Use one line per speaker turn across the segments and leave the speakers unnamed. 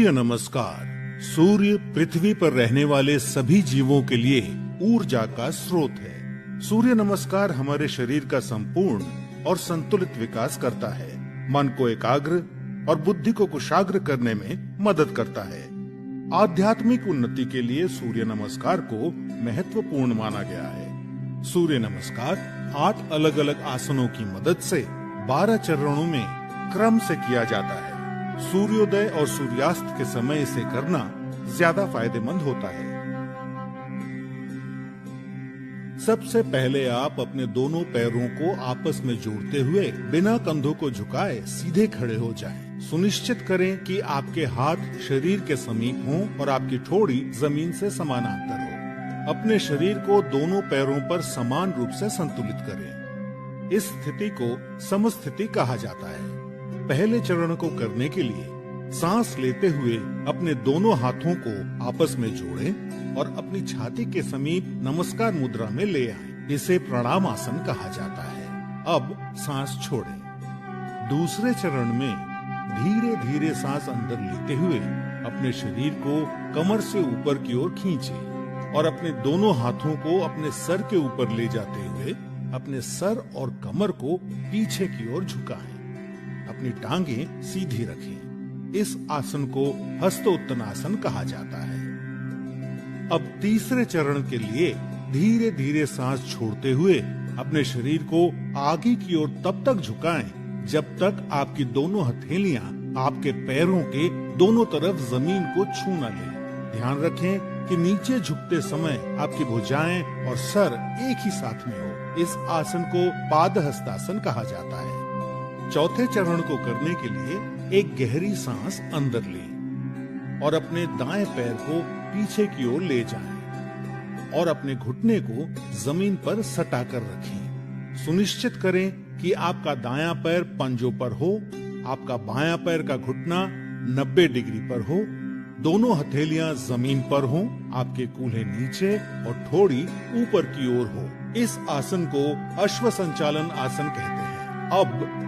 सूर्य नमस्कार। सूर्य पृथ्वी पर रहने वाले सभी जीवों के लिए ऊर्जा का स्रोत है। सूर्य नमस्कार हमारे शरीर का संपूर्ण और संतुलित विकास करता है, मन को एकाग्र और बुद्धि को कुशाग्र करने में मदद करता है। आध्यात्मिक उन्नति के लिए सूर्य नमस्कार को महत्वपूर्ण माना गया है। सूर्य नमस्कार 8 अलग अलग आसनों की मदद से 12 चरणों में क्रम से किया जाता है। सूर्योदय और सूर्यास्त के समय इसे करना ज्यादा फायदेमंद होता है। सबसे पहले आप अपने दोनों पैरों को आपस में जोड़ते हुए बिना कंधों को झुकाए सीधे खड़े हो जाएं। सुनिश्चित करें कि आपके हाथ शरीर के समीप हों और आपकी ठोड़ी जमीन से समानांतर हो। अपने शरीर को दोनों पैरों पर समान रूप से संतुलित करें। इस स्थिति को समस्थिति कहा जाता है। पहले चरण को करने के लिए सांस लेते हुए अपने दोनों हाथों को आपस में जोड़ें और अपनी छाती के समीप नमस्कार मुद्रा में ले आएं। इसे प्रणाम आसन कहा जाता है। अब सांस छोड़ें। दूसरे चरण में धीरे धीरे सांस अंदर लेते हुए अपने शरीर को कमर से ऊपर की ओर खींचें और अपने दोनों हाथों को अपने सर के ऊपर ले जाते हुए अपने सर और कमर को पीछे की ओर झुकाएं। अपनी टांगें सीधी रखें। इस आसन को हस्तोत्तनासन कहा जाता है। अब तीसरे चरण के लिए धीरे धीरे सांस छोड़ते हुए अपने शरीर को आगे की ओर तब तक झुकाएं जब तक आपकी दोनों हथेलियां आपके पैरों के दोनों तरफ जमीन को छू न लें। ध्यान रखें कि नीचे झुकते समय आपकी भुजाएं और सर एक ही साथ में हो। इस आसन को पादहस्तासन कहा जाता है। चौथे चरण को करने के लिए एक गहरी सांस अंदर लें और अपने दाएं पैर को पीछे की ओर ले जाएं और अपने घुटने को जमीन पर सटा कर रखें। सुनिश्चित करें कि आपका दायां पैर पंजों पर हो, आपका बायां पैर का घुटना 90 डिग्री पर हो, दोनों हथेलियां जमीन पर हों, आपके कूल्हे नीचे और ठोड़ी ऊपर की ओर हो। इस आसन को अश्व संचालन आसन कहते हैं। अब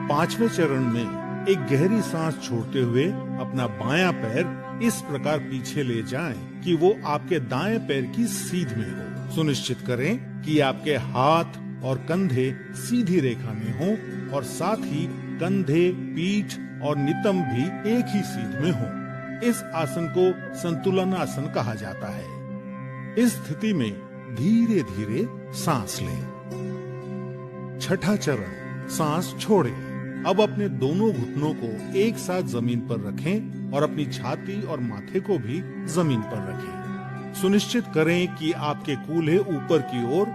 पांचवें चरण में एक गहरी सांस छोड़ते हुए अपना बायां पैर इस प्रकार पीछे ले जाएं कि वो आपके दाएं पैर की सीध में हो। सुनिश्चित करें कि आपके हाथ और कंधे सीधी रेखा में हों और साथ ही कंधे, पीठ और नितंब भी एक ही सीध में हों। इस आसन को संतुलन आसन कहा जाता है। इस स्थिति में धीरे धीरे सांस लें। छठा चरण, सांस छोड़ें। अब अपने दोनों घुटनों को एक साथ जमीन पर रखें और अपनी छाती और माथे को भी जमीन पर रखें। सुनिश्चित करें कि आपके कूल्हे ऊपर की ओर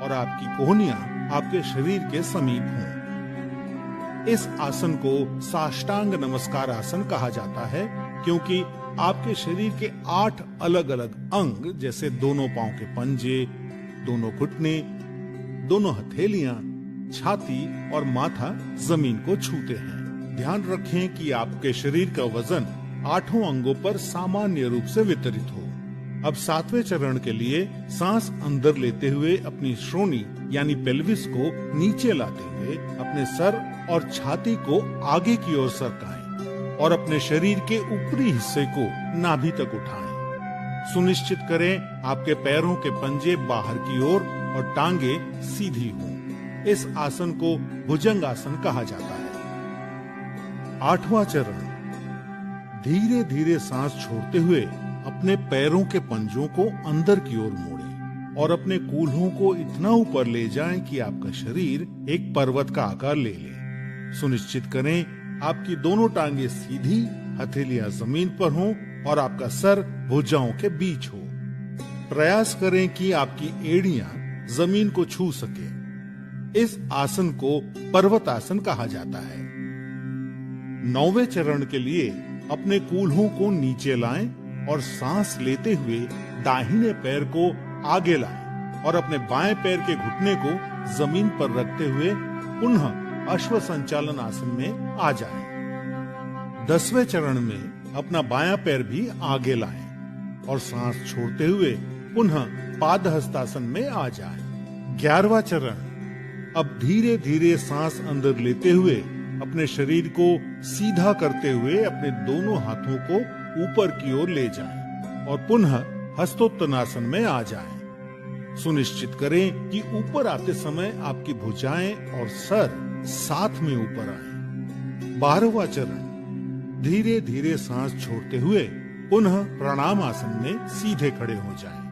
और आपकी कोहनियां आपके शरीर के समीप हों। इस आसन को साष्टांग नमस्कार आसन कहा जाता है क्योंकि आपके शरीर के 8 अलग अलग अंग जैसे दोनों पांव के पंजे, दोनों घुटने, दोनों हथेलियां, छाती और माथा जमीन को छूते हैं। ध्यान रखें कि आपके शरीर का वजन 8 अंगों पर सामान्य रूप से वितरित हो। अब 7वें चरण के लिए सांस अंदर लेते हुए अपनी श्रोणी यानी पेल्विस को नीचे लाते हुए अपने सर और छाती को आगे की ओर सरकाएं और अपने शरीर के ऊपरी हिस्से को नाभि तक उठाएं। सुनिश्चित करें आपके पैरों के पंजे बाहर की ओर और टांगे सीधी हों। इस आसन को भुजंग आसन कहा जाता है। 8वां चरण, धीरे धीरे सांस छोड़ते हुए अपने पैरों के पंजों को अंदर की ओर मोड़ें और अपने कूल्हों को इतना ऊपर ले जाएं कि आपका शरीर एक पर्वत का आकार ले ले। सुनिश्चित करें आपकी दोनों टांगे सीधी, हथेलियां जमीन पर हों और आपका सर भुजाओं के बीच हो। प्रयास करें कि आपकी एड़ियां जमीन को छू सके। इस आसन को पर्वतासन कहा जाता है। 9वें चरण के लिए अपने कूल्हों को नीचे लाएं और सांस लेते हुए दाहिने पैर को आगे लाएं और अपने बाएं पैर के घुटने को जमीन पर रखते हुए पुनः अश्व संचालन आसन में आ जाएं। 10वें चरण में अपना बायां पैर भी आगे लाएं और सांस छोड़ते हुए पुनः पादहस्तासन में आ जाएं। 11वां चरण, अब धीरे धीरे सांस अंदर लेते हुए अपने शरीर को सीधा करते हुए अपने दोनों हाथों को ऊपर की ओर ले जाएं और पुनः हस्तोत्तनासन में आ जाएं। सुनिश्चित करें कि ऊपर आते समय आपकी भुजाएं और सर साथ में ऊपर आए। 12वां चरण, धीरे धीरे सांस छोड़ते हुए पुनः प्रणाम आसन में सीधे खड़े हो जाएं।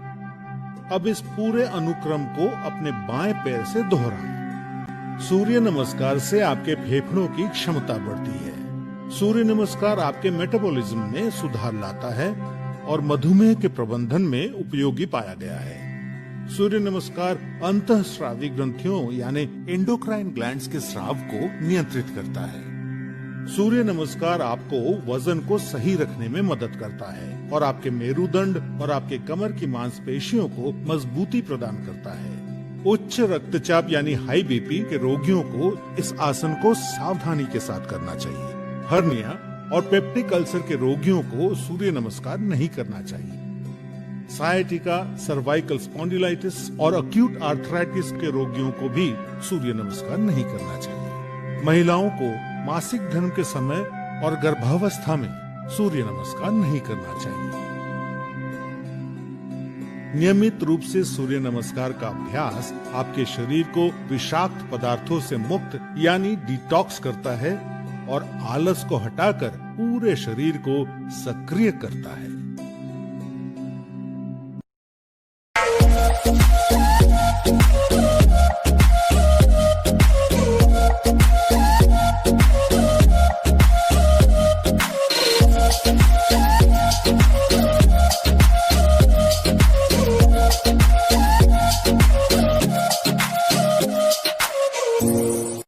अब इस पूरे अनुक्रम को अपने बाएं पैर से दोहराएं। सूर्य नमस्कार से आपके फेफड़ों की क्षमता बढ़ती है। सूर्य नमस्कार आपके मेटाबॉलिज्म में सुधार लाता है और मधुमेह के प्रबंधन में उपयोगी पाया गया है। सूर्य नमस्कार अंतःस्रावी ग्रंथियों यानी एंडोक्राइन ग्लैंड्स के स्राव को नियंत्रित करता है। सूर्य नमस्कार आपको वजन को सही रखने में मदद करता है और आपके मेरुदंड और आपके कमर की मांसपेशियों को मजबूती प्रदान करता है। उच्च रक्तचाप यानी हाई बीपी के रोगियों को इस आसन को सावधानी के साथ करना चाहिए। हर्निया और पेप्टिक अल्सर के रोगियों को सूर्य नमस्कार नहीं करना चाहिए। सायटिका, सर्वाइकल स्पॉन्डिलाइटिस और अक्यूट आर्थराइटिस के रोगियों को भी सूर्य नमस्कार नहीं करना चाहिए। महिलाओं को मासिक धर्म के समय और गर्भावस्था में सूर्य नमस्कार नहीं करना चाहिए। नियमित रूप से सूर्य नमस्कार का अभ्यास आपके शरीर को विषाक्त पदार्थों से मुक्त यानी डिटॉक्स करता है और आलस को हटाकर पूरे शरीर को सक्रिय करता है।